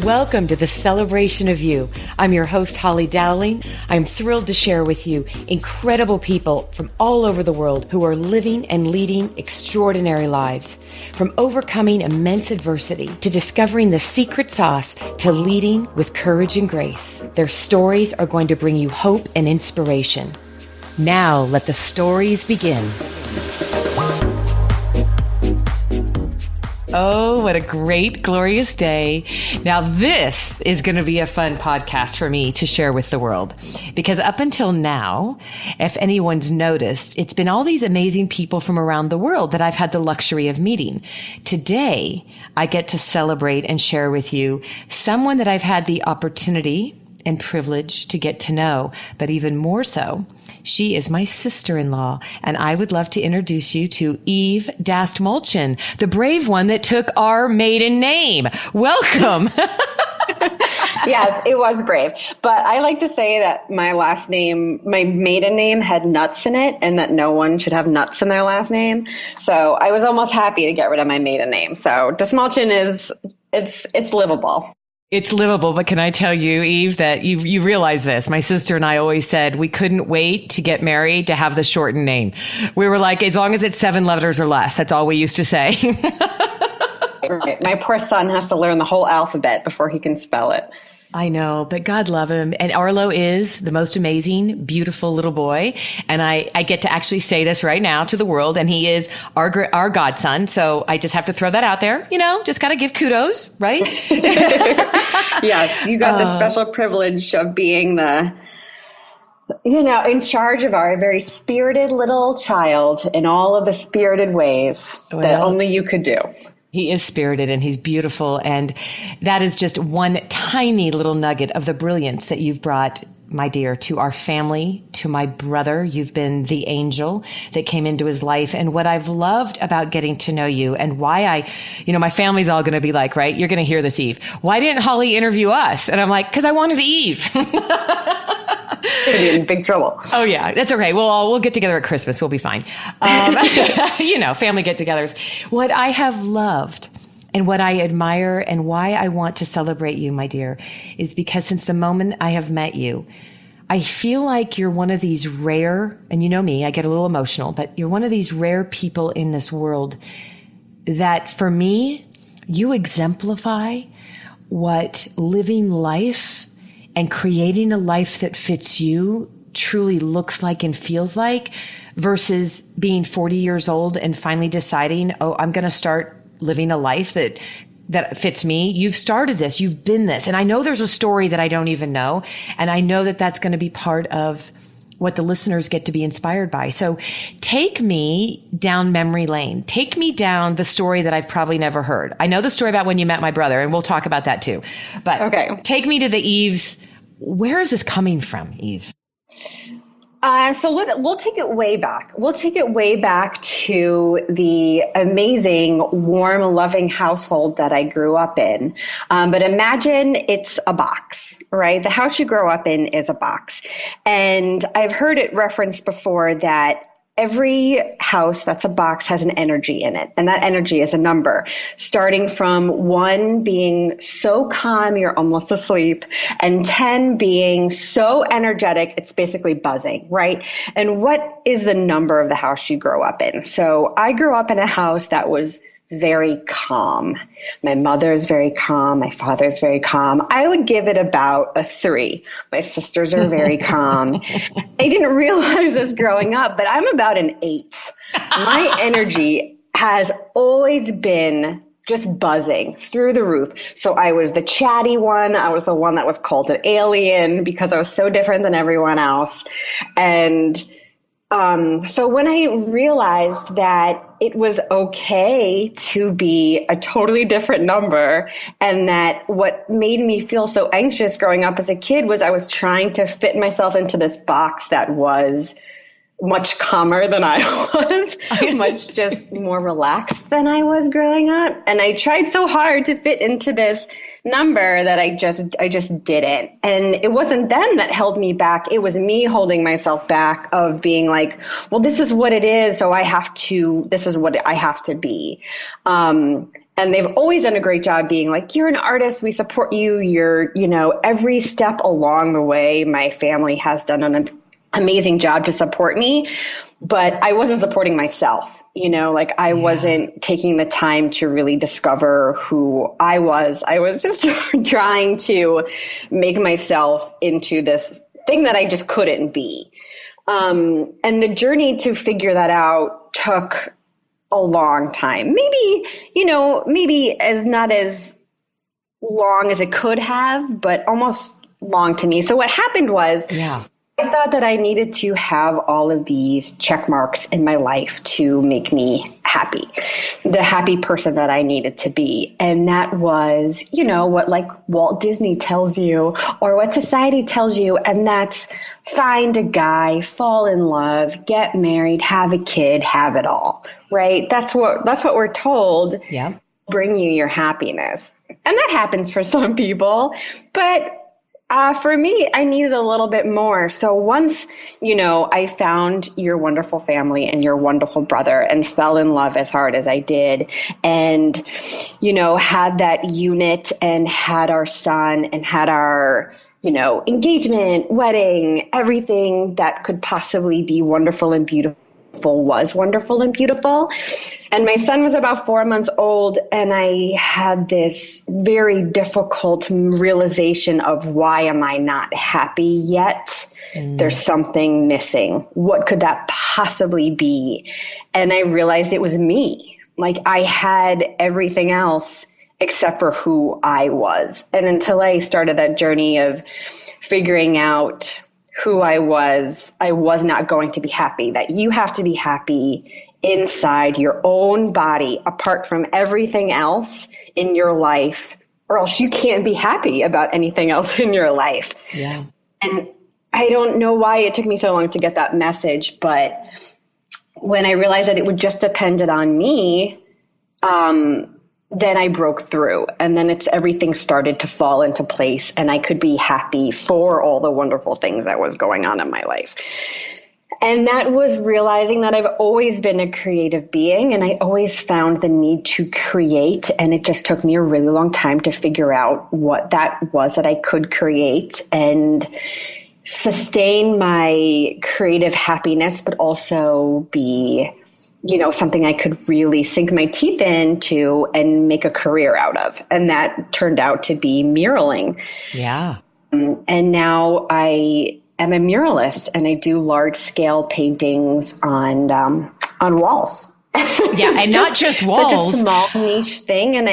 Welcome to the Celebration of You. I'm your host, Holly Dowling. I'm thrilled to share with you incredible people from all over the world who are living and leading extraordinary lives. From overcoming immense adversity to discovering the secret sauce to leading with courage and grace. Their stories are going to bring you hope and inspiration. Now let the stories begin. Oh, what a great, glorious day. Now, this is going to be a fun podcast for me to share with the world. Because up until now, if anyone's noticed, it's been all these amazing people from around the world that I've had the luxury of meeting. Today, I get to celebrate and share with you someone that I've had the opportunity and privilege to get to know, but even more so, she is my sister-in-law, and I would love to introduce you to Eve Dastmalchian, the brave one that took our maiden name. Welcome. Yes, it was brave, but I like to say that my maiden name had nuts in it, and that no one should have nuts in their last name. So I was almost happy to get rid of my maiden name. So Dastmalchian it's livable. It's livable, but can I tell you, Eve, that you realize this. My sister and I always said we couldn't wait to get married to have the shortened name. We were like, as long as it's 7 letters or less, that's all we used to say. Right. My poor son has to learn the whole alphabet before he can spell it. I know, but God love him. And Arlo is the most amazing, beautiful little boy. And I get to actually say this right now to the world. And he is our godson. So I just have to throw that out there. Just got to give kudos, right? Yes, you got the special privilege of being in charge of our very spirited little child in all of the spirited ways that only you could do. He is spirited and he's beautiful. And that is just one tiny little nugget of the brilliance that you've brought, my dear, to our family, to my brother. You've been the angel that came into his life. And what I've loved about getting to know you and why my family's all going to be like, right? You're going to hear this, Eve. Why didn't Holly interview us? And I'm like, because I wanted Eve. You're in big trouble. Oh yeah, that's okay. We'll get together at Christmas. We'll be fine. Family get-togethers. What I have loved and what I admire and why I want to celebrate you, my dear, is because since the moment I have met you, I feel like you're one of these rare, and you know me, I get a little emotional, but you're one of these rare people in this world that for me, you exemplify what living life and creating a life that fits you truly looks like and feels like versus being 40 years old and finally deciding, I'm going to start living a life that fits me. You've started this, you've been this. And I know there's a story that I don't even know. And I know that that's going to be part of what the listeners get to be inspired by. So take me down memory lane. Take me down the story that I've probably never heard. I know the story about when you met my brother, and we'll talk about that too. But okay, take me to the Eves. Where is this coming from, Eve? We'll take it way back. We'll take it way back to the amazing, warm, loving household that I grew up in. But imagine it's a box, right? The house you grow up in is a box. And I've heard it referenced before that every house that's a box has an energy in it, and that energy is a number, starting from 1 being so calm you're almost asleep, and 10 being so energetic it's basically buzzing, right? And what is the number of the house you grow up in? So I grew up in a house that was very calm. My mother is very calm. My father is very calm. I would give it about a 3. My sisters are very calm. I didn't realize this growing up, but I'm about an 8. My energy has always been just buzzing through the roof. So I was the chatty one. I was the one that was called an alien because I was so different than everyone else. And so when I realized that it was okay to be a totally different number, and that what made me feel so anxious growing up as a kid was I was trying to fit myself into this box that was much calmer than I was, much just more relaxed than I was growing up. And I tried so hard to fit into this number that I just didn't. And it wasn't them that held me back. It was me holding myself back of being like, well, this is what it is. So this is what I have to be. And they've always done a great job being like, you're an artist. We support you. You're, every step along the way, my family has done an amazing job to support me. But I wasn't supporting myself, I wasn't taking the time to really discover who I was. I was just trying to make myself into this thing that I just couldn't be. And the journey to figure that out took a long time. Maybe as not as long as it could have, but almost long to me. So what happened was, I thought that I needed to have all of these check marks in my life to make me happy, the happy person that I needed to be. And that was, what like Walt Disney tells you or what society tells you. And that's find a guy, fall in love, get married, have a kid, have it all, right? That's what we're told. Yeah. Bring you your happiness. And that happens for some people, but for me, I needed a little bit more. So once, I found your wonderful family and your wonderful brother and fell in love as hard as I did and, had that unit and had our son and had our, engagement, wedding, everything that could possibly be wonderful and beautiful was wonderful and beautiful. And my son was about 4 months old, and I had this very difficult realization of why am I not happy yet? There's something missing. What could that possibly be? And I realized it was me. Like I had everything else except for who I was. And until I started that journey of figuring out who I was not going to be happy. That you have to be happy inside your own body, apart from everything else in your life, or else you can't be happy about anything else in your life. Yeah. And I don't know why it took me so long to get that message, but when I realized that it would just depended on me, then I broke through, and then everything started to fall into place, and I could be happy for all the wonderful things that was going on in my life. And that was realizing that I've always been a creative being, and I always found the need to create, and it just took me a really long time to figure out what that was that I could create and sustain my creative happiness, but also be something I could really sink my teeth into and make a career out of. And that turned out to be muraling. Yeah. And now I am a muralist, and I do large scale paintings on walls. Yeah. And not just walls. Such a small niche thing. And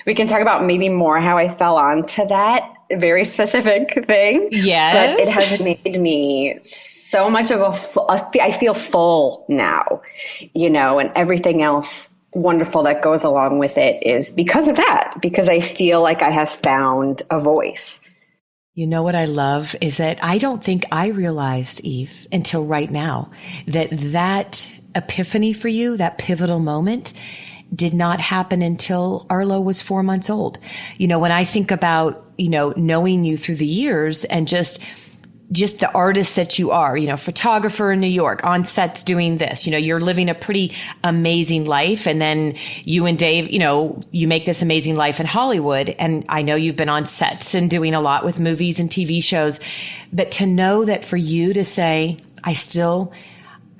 we can talk about maybe more how I fell onto that very specific thing. Yes. But it has made me so much of I feel full now, and everything else wonderful that goes along with it is because of that, because I feel like I have found a voice. You know what I love is that I don't think I realized, Eve, until right now, that epiphany for you, that pivotal moment, did not happen until Arlo was 4 months old. When I think about, knowing you through the years and just the artist that you are, photographer in New York, on sets doing this, you're living a pretty amazing life. And then you and Dave, you make this amazing life in Hollywood. And I know you've been on sets and doing a lot with movies and TV shows, but to know that for you to say, I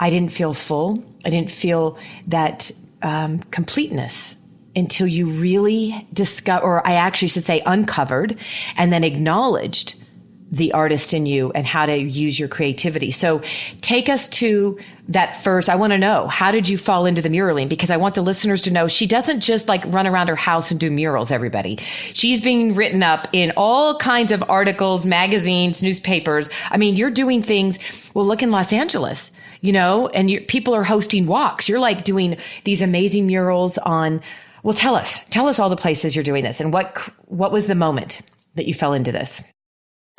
didn't feel full. I didn't feel that completeness until you really discover, or I actually should say uncovered, and then acknowledged the artist in you and how to use your creativity. So take us to that first. I want to know, how did you fall into the muraling? Because I want the listeners to know she doesn't just like run around her house and do murals, everybody. She's being written up in all kinds of articles, magazines, newspapers. I mean, you're doing things. Well, look in Los Angeles, and people are hosting walks. You're like doing these amazing murals on, well, tell us all the places you're doing this, and what was the moment that you fell into this?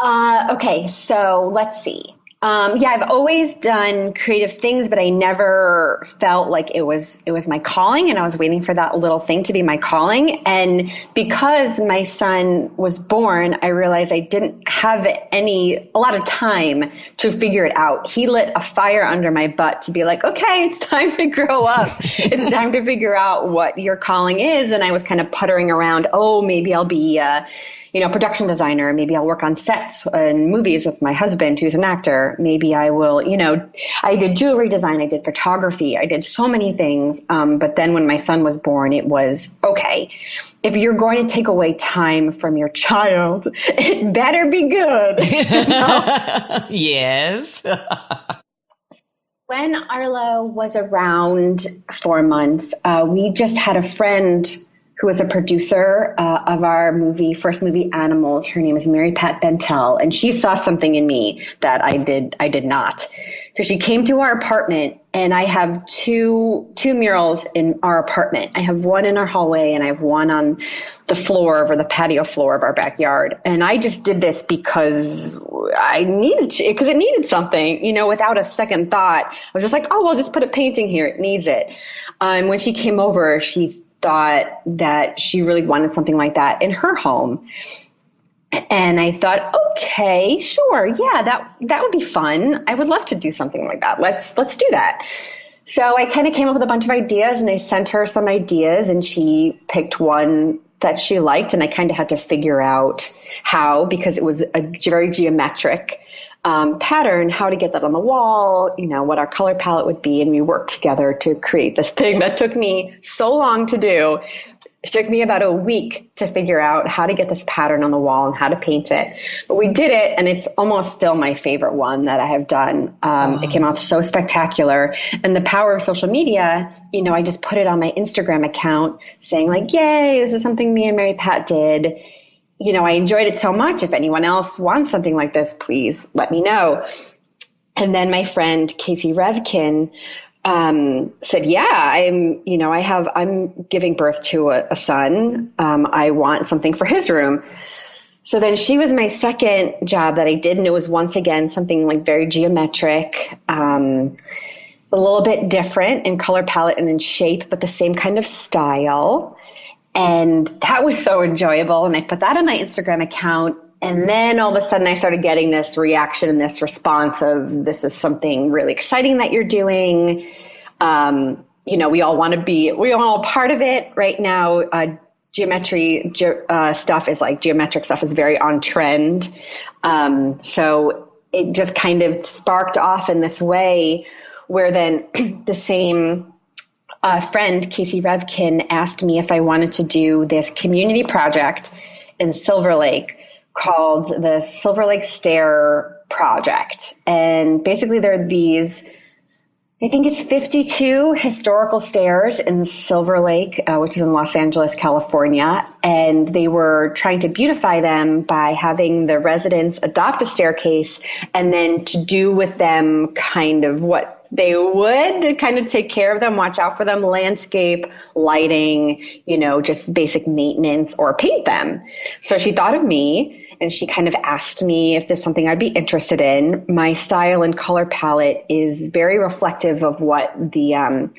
Okay, so let's see. Yeah, I've always done creative things, but I never felt like it was my calling, and I was waiting for that little thing to be my calling. And because my son was born, I realized I didn't have a lot of time to figure it out. He lit a fire under my butt to be like, okay, it's time to grow up. It's time to figure out what your calling is. And I was kind of puttering around. Oh, maybe I'll be production designer. Maybe I'll work on sets and movies with my husband, who's an actor. Maybe I will, I did jewelry design. I did photography. I did so many things. But then when my son was born, it was, okay, if you're going to take away time from your child, it better be good. Yes. When Arlo was around 4 months, we just had a friend who was a producer of our first movie, Animals. Her name is Mary Pat Bentel, and she saw something in me that I did not. Because she came to our apartment, and I have two murals in our apartment. I have one in our hallway, and I have one on the floor or the patio floor of our backyard. And I just did this because I needed to, because it needed something, without a second thought. I was just like, oh, I'll just put a painting here. It needs it. When she came over, she thought that she really wanted something like that in her home. And I thought, okay, sure. Yeah, that would be fun. I would love to do something like that. Let's do that. So I kind of came up with a bunch of ideas, and I sent her some ideas, and she picked one that she liked. And I kind of had to figure out how, because it was a very geometric pattern, how to get that on the wall, what our color palette would be. And we worked together to create this thing that took me so long to do. It took me about a week to figure out how to get this pattern on the wall and how to paint it. But we did it, and it's almost still my favorite one that I have done. It came out so spectacular. And the power of social media, I just put it on my Instagram account saying like, yay, this is something me and Mary Pat did. I enjoyed it so much. If anyone else wants something like this, please let me know. And then my friend Casey Revkin said, yeah, I'm giving birth to a son. I want something for his room. So then she was my second job that I did. And it was once again something like very geometric, a little bit different in color palette and in shape, but the same kind of style. And that was so enjoyable. And I put that on my Instagram account. And then all of a sudden I started getting this reaction and this response of, this is something really exciting that you're doing. We all want to be, we all part of it right now. Geometric stuff is very on trend. So it just kind of sparked off in this way where then the same friend, Casey Revkin, asked me if I wanted to do this community project in Silver Lake called the Silver Lake Stair Project. And basically there are these, I think it's 52 historical stairs in Silver Lake, which is in Los Angeles, California. And they were trying to beautify them by having the residents adopt a staircase and then to do with them kind of what they would, kind of take care of them, watch out for them, landscape, lighting, just basic maintenance, or paint them. So she thought of me, and she kind of asked me if there's something I'd be interested in. My style and color palette is very reflective of what the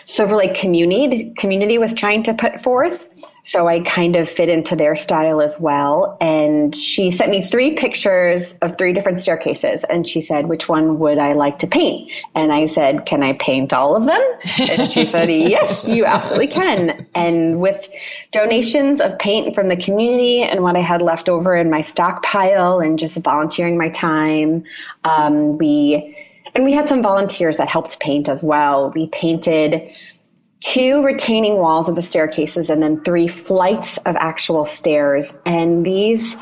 Silver Lake community was trying to put forth. So I kind of fit into their style as well. And she sent me 3 pictures of 3 different staircases. And she said, which one would I like to paint? And I said, can I paint all of them? And she said, yes, you absolutely can. And with donations of paint from the community and what I had left over in my stockpile and just volunteering my time, we had some volunteers that helped paint as well. We painted 2 retaining walls of the staircases and then 3 flights of actual stairs. And these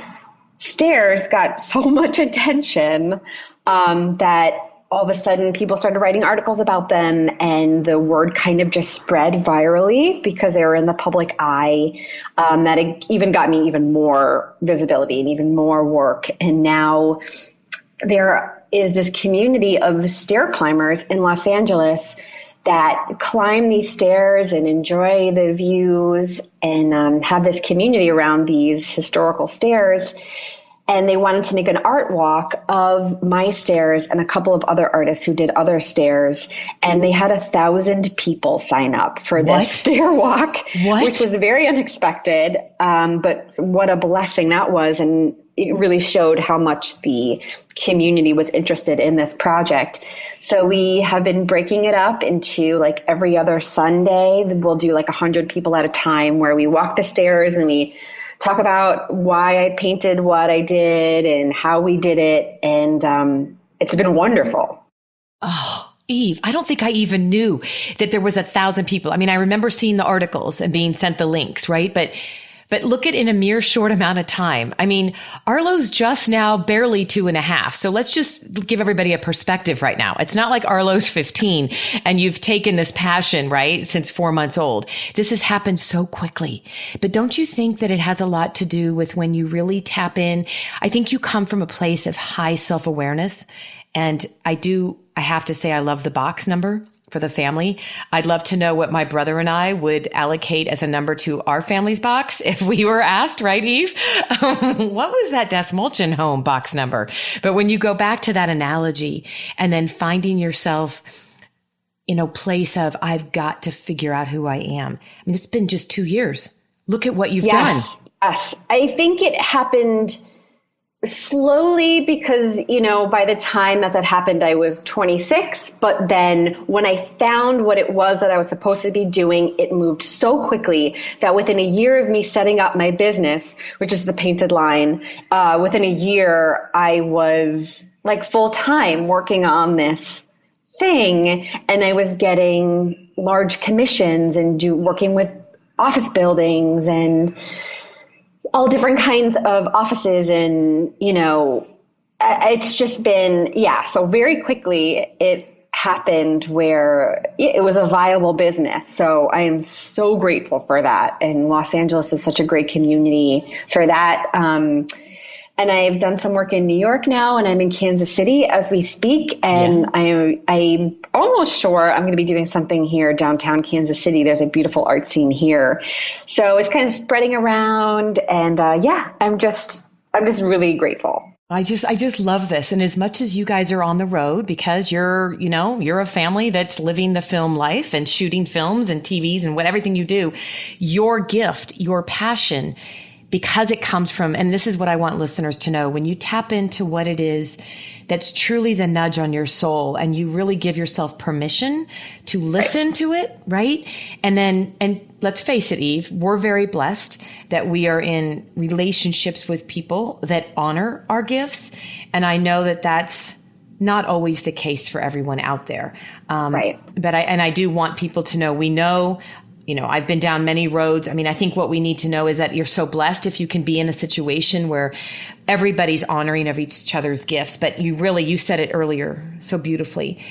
stairs got so much attention that all of a sudden people started writing articles about them, and the word kind of just spread virally because they were in the public eye. That it even got me even more visibility and even more work. And now there is this community of stair climbers in Los Angeles that climb these stairs and enjoy the views and have this community around these historical stairs. and they wanted to make an art walk of my stairs and a couple of other artists who did other stairs. And they had 1,000 people sign up for this stair walk, which was very unexpected. But what a blessing that was. And it really showed how much the community was interested in this project. So we have been breaking it up into like every other Sunday. We'll do like 100 people at a time where we walk the stairs and we talk about why I painted what I did and how we did it. And it's been wonderful. Oh, Eve, I don't think I even knew that there was 1,000 people. I mean, I remember seeing the articles and being sent the links, right? But look at in a mere short amount of time. I mean, Arlo's just now barely 2.5. So let's just give everybody a perspective right now. It's not like Arlo's 15 and you've taken this passion, right, since 4 months old. This has happened so quickly. But don't you think that it has a lot to do with when you really tap in? I think you come from a place of high self-awareness. And I have to say, I love the box number for the family. I'd love to know what my brother and I would allocate as a number to our family's box if we were asked, right, Eve? What was that Dastmalchian home box number? But when you go back to that analogy and then finding yourself in a place of, I've got to figure out who I am. I mean, it's been just 2 years. Look at what you've done. Yes. I think it happened slowly because, by the time that happened, I was 26. But then when I found what it was that I was supposed to be doing, it moved so quickly that within a year of me setting up my business, which is the Painted Line, within a year, I was like full time working on this thing. And I was getting large commissions and working with office buildings and all different kinds of offices. And, it's just been, so very quickly it happened where it was a viable business. So I am so grateful for that. And Los Angeles is such a great community for that. And I've done some work in New York now, and I'm in Kansas City as we speak. And I'm almost sure I'm going to be doing something here downtown Kansas City. There's a beautiful art scene here. So it's kind of spreading around. And I'm just really grateful. I just love this. And as much as you guys are on the road because you're a family that's living the film life and shooting films and TVs and everything you do, your gift, your passion, because it comes from, and this is what I want listeners to know, when you tap into what it is that's truly the nudge on your soul and you really give yourself permission to listen to it, right? And let's face it, Eve, we're very blessed that we are in relationships with people that honor our gifts. And I know that that's not always the case for everyone out there. But I do want people to know, we know, I've been down many roads. I mean, I think what we need to know is that you're so blessed if you can be in a situation where everybody's honoring of each other's gifts. But you said it earlier so beautifully.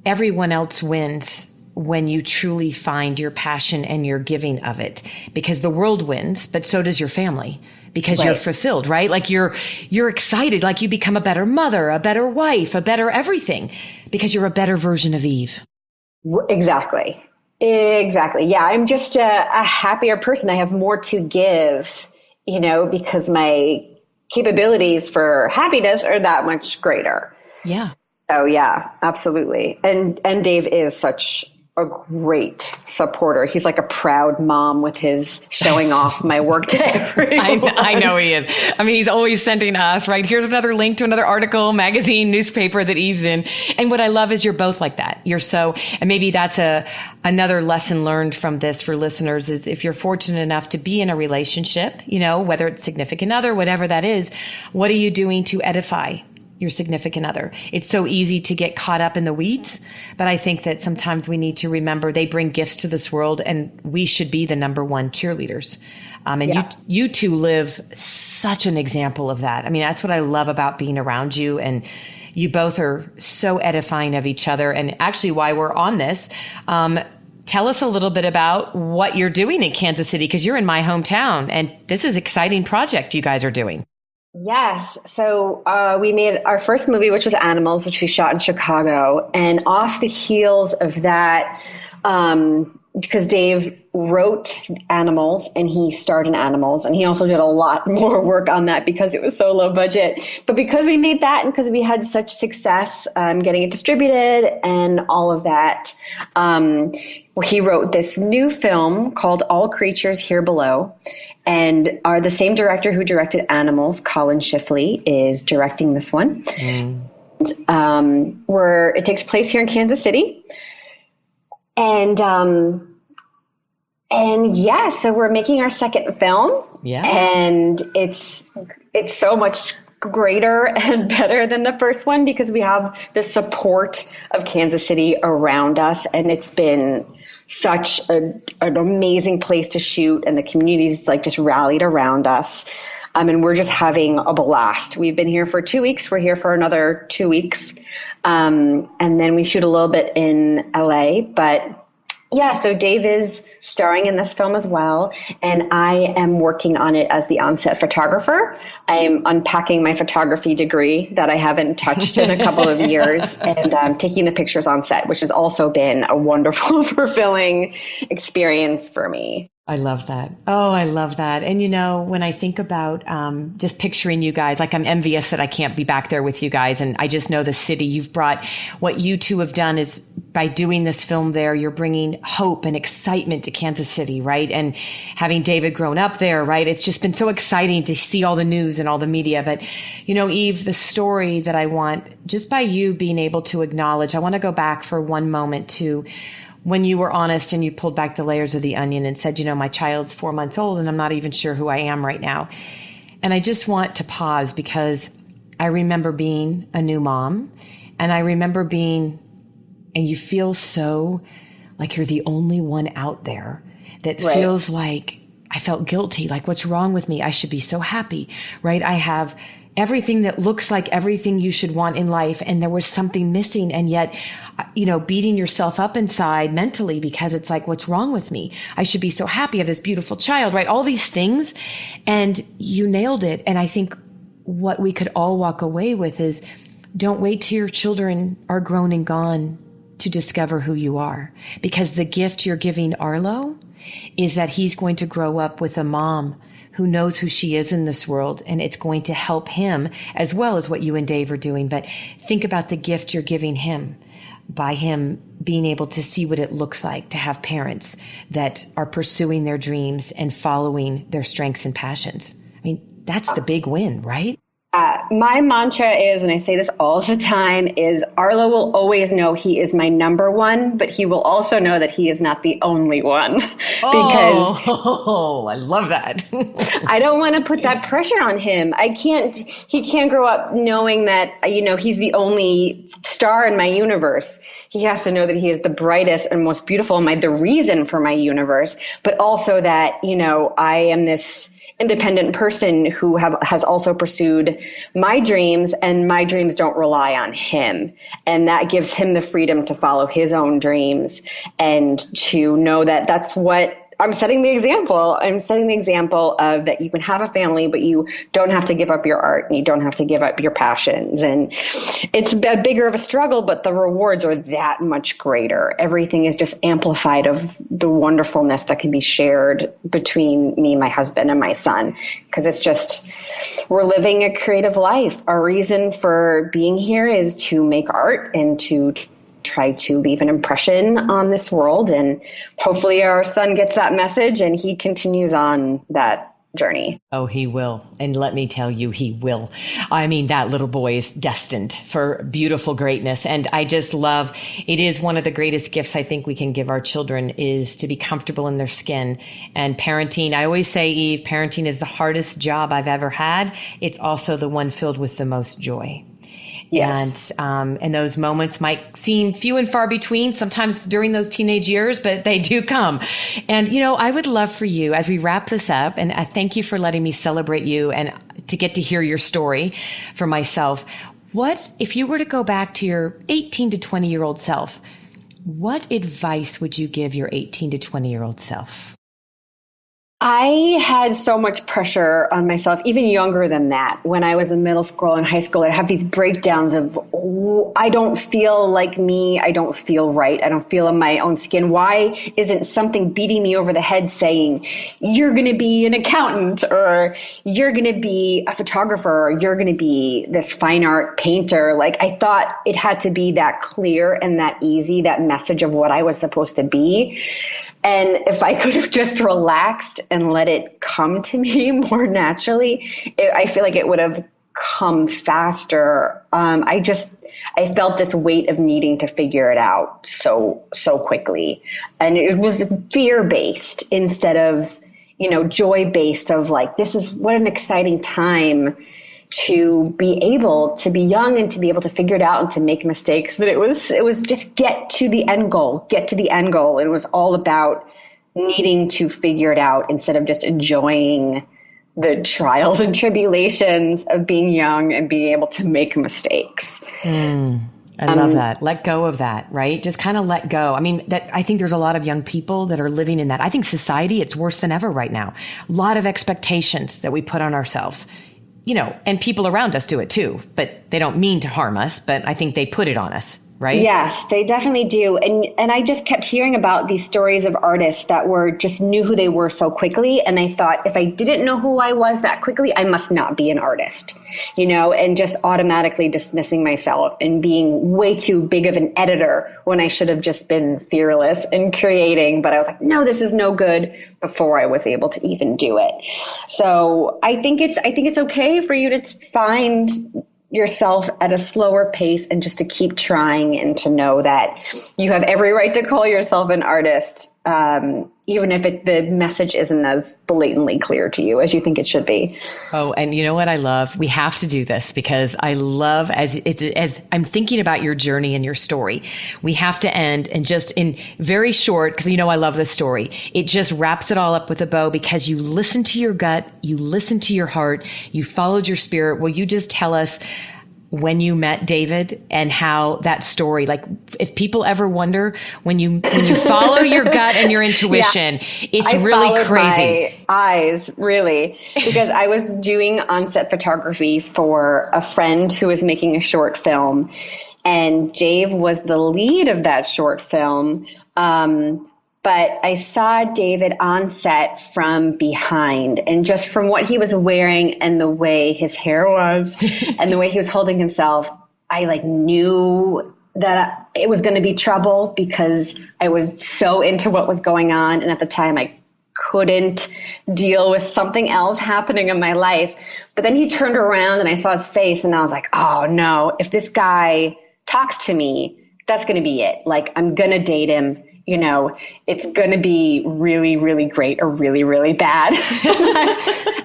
Everyone else wins when you truly find your passion and your giving of it, because the world wins, but so does your family. Because you're fulfilled, right? Like you're excited, like you become a better mother, a better wife, a better everything, because you're a better version of Eve. Exactly. Yeah, I'm just a happier person. I have more to give, because my capabilities for happiness are that much greater. Yeah. So yeah, absolutely. And Dave is such a great supporter. He's like a proud mom with his showing off my work to everyone. I know he is. I mean, he's always sending us, right? Here's another link to another article, magazine, newspaper that Eve's in. And what I love is you're both like that. And maybe that's another lesson learned from this for listeners is if you're fortunate enough to be in a relationship, whether it's significant other, whatever that is, what are you doing to edify your significant other? It's so easy to get caught up in the weeds, but I think that sometimes we need to remember they bring gifts to this world and we should be the number one cheerleaders. You two live such an example of that. I mean, that's what I love about being around you, and you both are so edifying of each other. And actually why we're on this, tell us a little bit about what you're doing in Kansas City, because you're in my hometown and this is an exciting project you guys are doing. Yes. So we made our first movie, which was Animals, which we shot in Chicago. And off the heels of that, because Dave wrote Animals and he starred in Animals, and he also did a lot more work on that because it was so low budget. But because we made that and because we had such success getting it distributed and all of that, he wrote this new film called All Creatures Here Below, and the same director who directed Animals, Colin Shifley, is directing this one. Where it takes place here in Kansas City. And yeah, so we're making our second film. Yeah. And it's so much greater and better than the first one because we have the support of Kansas City around us, and it's been such an amazing place to shoot, and the community's like just rallied around us. And we're just having a blast. We've been here for 2 weeks. We're here for another 2 weeks. And then we shoot a little bit in LA. But yeah, so Dave is starring in this film as well. And I am working on it as the on-set photographer. I am unpacking my photography degree that I haven't touched in a couple of years and taking the pictures on set, which has also been a wonderful, fulfilling experience for me. I love that. Oh, I love that. And, when I think about just picturing you guys, like I'm envious that I can't be back there with you guys. And I just know the city you've brought. What you two have done is by doing this film there, you're bringing hope and excitement to Kansas City, right? And having David grown up there, right? It's just been so exciting to see all the news and all the media. But, Eve, the story that I want, just by you being able to acknowledge, I want to go back for one moment to when you were honest and you pulled back the layers of the onion and said, my child's 4 months old and I'm not even sure who I am right now. And I just want to pause because I remember being a new mom, and I remember and you feel so like you're the only one out there that right. Feels like I felt guilty. Like, what's wrong with me? I should be so happy, right? I have everything that looks like everything you should want in life. And there was something missing. And yet, beating yourself up inside mentally because it's like, what's wrong with me? I should be so happy. I have this beautiful child, right? All these things. And you nailed it. And I think what we could all walk away with is don't wait till your children are grown and gone to discover who you are. Because the gift you're giving Arlo is that he's going to grow up with a mom who knows who she is in this world, and it's going to help him as well as what you and Dave are doing. But think about the gift you're giving him by him being able to see what it looks like to have parents that are pursuing their dreams and following their strengths and passions. I mean, that's the big win, right? My mantra is, and I say this all the time, is Arlo will always know he is my number one, but he will also know that he is not the only one. Because I love that. I don't want to put that pressure on him. He can't grow up knowing that, he's the only star in my universe. He has to know that he is the brightest and most beautiful, the reason for my universe, but also that, I am this independent person who has also pursued my dreams, and my dreams don't rely on him. And that gives him the freedom to follow his own dreams and to know that that's what I'm setting the example. I'm setting the example of that you can have a family, but you don't have to give up your art and you don't have to give up your passions. And it's a bigger of a struggle, but the rewards are that much greater. Everything is just amplified of the wonderfulness that can be shared between me, my husband, and my son. Because it's just, we're living a creative life. Our reason for being here is to make art and to try to leave an impression on this world. And hopefully our son gets that message and he continues on that journey. Oh, he will. And let me tell you, he will. I mean, that little boy is destined for beautiful greatness. And I just love, it is one of the greatest gifts I think we can give our children is to be comfortable in their skin. And parenting, I always say, Eve, parenting is the hardest job I've ever had. It's also the one filled with the most joy. Yes. And those moments might seem few and far between sometimes during those teenage years, but they do come. And, I would love for you as we wrap this up, and I thank you for letting me celebrate you and to get to hear your story for myself. What, if you were to go back to your 18 to 20-year-old self, what advice would you give your 18 to 20-year-old self? I had so much pressure on myself, even younger than that. When I was in middle school and high school, I'd have these breakdowns of, oh, I don't feel like me. I don't feel right. I don't feel in my own skin. Why isn't something beating me over the head saying, you're going to be an accountant, or you're going to be a photographer, or you're going to be this fine art painter? Like, I thought it had to be that clear and that easy, that message of what I was supposed to be. And if I could have just relaxed and let it come to me more naturally, I feel like it would have come faster. I felt this weight of needing to figure it out so quickly. And it was fear-based instead of, joy-based of like, this is what an exciting time to be able to be young and to be able to figure it out and to make mistakes. But it was just get to the end goal. It was all about needing to figure it out instead of just enjoying the trials and tribulations of being young and being able to make mistakes. I love that. Let go of that, right? Just kind of let go. I mean, I think there's a lot of young people that are living in that. I think society, it's worse than ever right now. A lot of expectations that we put on ourselves. And people around us do it too, but they don't mean to harm us, but I think they put it on us, right? Yes, they definitely do. And I just kept hearing about these stories of artists that just knew who they were so quickly. And I thought, if I didn't know who I was that quickly, I must not be an artist, and just automatically dismissing myself and being way too big of an editor when I should have just been fearless and creating. But I was like, no, this is no good, before I was able to even do it. So I think it's okay for you to find yourself at a slower pace and just to keep trying, and to know that you have every right to call yourself an artist, even if the message isn't as blatantly clear to you as you think it should be. Oh, and you know what I love? We have to do this because I love, as I'm thinking about your journey and your story, we have to end and just in very short, because I love this story. It just wraps it all up with a bow because you listened to your gut, you listened to your heart, you followed your spirit. Will you just tell us when you met David and how that story, like if people ever wonder when you follow your gut and your intuition, it's really crazy. My eyes, really, because I was doing on-set photography for a friend who was making a short film, and Dave was the lead of that short film. But I saw David on set from behind, and just from what he was wearing and the way his hair was and the way he was holding himself, I knew that it was going to be trouble because I was so into what was going on. And at the time I couldn't deal with something else happening in my life. But then he turned around and I saw his face and I was like, oh no, if this guy talks to me, that's going to be it. Like, I'm going to date him. It's going to be really, really great or really, really bad.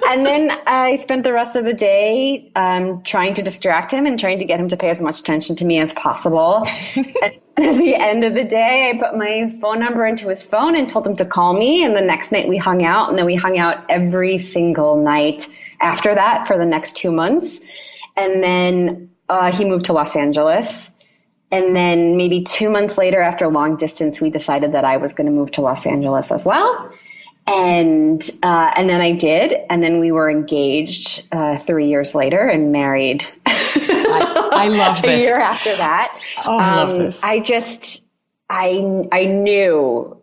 And then I spent the rest of the day trying to distract him and trying to get him to pay as much attention to me as possible. And at the end of the day, I put my phone number into his phone and told him to call me. And the next night we hung out, and then we hung out every single night after that for the next 2 months. And then he moved to Los Angeles. And then maybe 2 months later, after long distance, we decided that I was going to move to Los Angeles as well. And then I did. And then we were engaged 3 years later and married. I love this. A year after that. Oh, I love this. I knew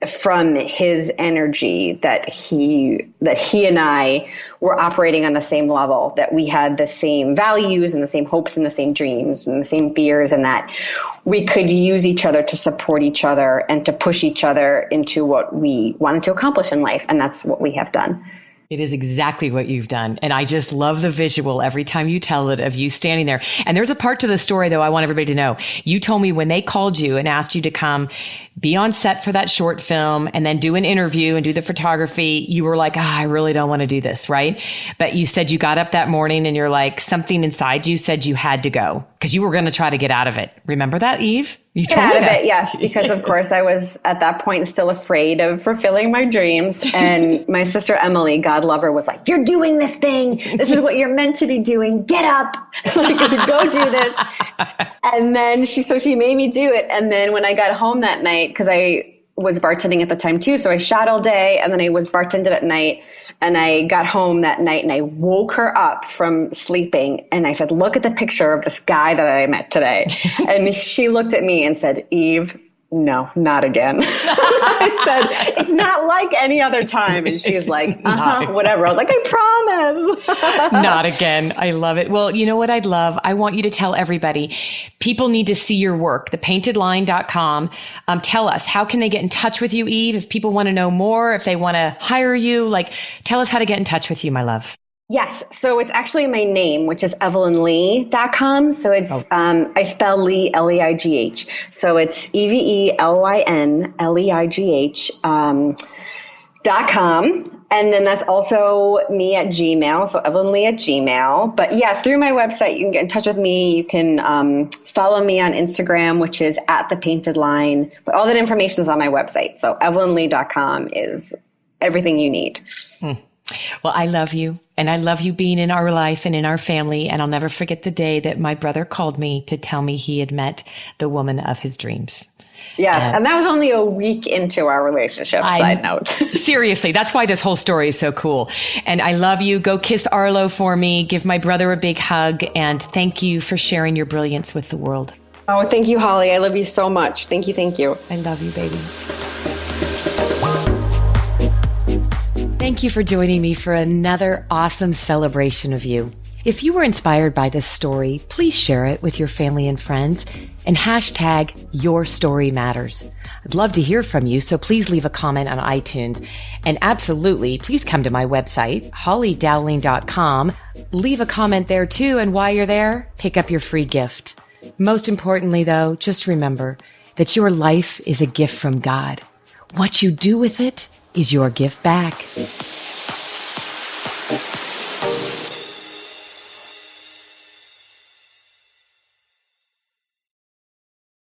from his energy that he and I were operating on the same level, that we had the same values and the same hopes and the same dreams and the same fears, and that we could use each other to support each other and to push each other into what we wanted to accomplish in life. And that's what we have done. It is exactly what you've done. And I just love the visual every time you tell it of you standing there. And there's a part to the story, though, I want everybody to know. You told me when they called you and asked you to come be on set for that short film and then do an interview and do the photography, you were like, I really don't want to do this, right? But you said you got up that morning and you're like, something inside you said you had to go because you were going to try to get out of it. Remember that, Eve? You told me that. Yes, because of course I was at that point still afraid of fulfilling my dreams. And my sister Emily, God love her, was like, you're doing this thing. This is what you're meant to be doing. Get up. Like, go do this. And then she made me do it. And then when I got home that night, because I was bartending at the time too. So I shot all day and then I was bartended at night, and I got home that night and I woke her up from sleeping and I said, look at the picture of this guy that I met today. And she looked at me and said, Eve, no, not again. I said, it's not like any other time. And she's like, whatever. I was like, I promise. Not again. I love it. Well, you know what I'd love? I want you to tell everybody, people need to see your work, thepaintedline.com. Tell us, how can they get in touch with you, Eve? If people want to know more, if they want to hire you, tell us how to get in touch with you, my love. Yes. So it's actually my name, which is evelynleigh.com. So it's, I spell Lee, Leigh. So it's EVELYNLEIGH, .com. And then that's also me at Gmail. So evelynleigh at Gmail. But yeah, through my website, you can get in touch with me. You can follow me on Instagram, which is at The Painted Line. But all that information is on my website. So evelynleigh.com is everything you need. Well, I love you, and I love you being in our life and in our family. And I'll never forget the day that my brother called me to tell me he had met the woman of his dreams. Yes. And that was only a week into our relationship, side note. Seriously, that's why this whole story is so cool. And I love you. Go kiss Arlo for me. Give my brother a big hug. And thank you for sharing your brilliance with the world. Oh, thank you, Holly. I love you so much. Thank you. Thank you. I love you, baby. Thank you for joining me for another awesome celebration of you. If you were inspired by this story, please share it with your family and friends and hashtag Your Story Matters. I'd love to hear from you, so please leave a comment on iTunes. And absolutely, please come to my website, hollydowling.com. Leave a comment there too, and while you're there, pick up your free gift. Most importantly, though, just remember that your life is a gift from God. What you do with it is your gift back.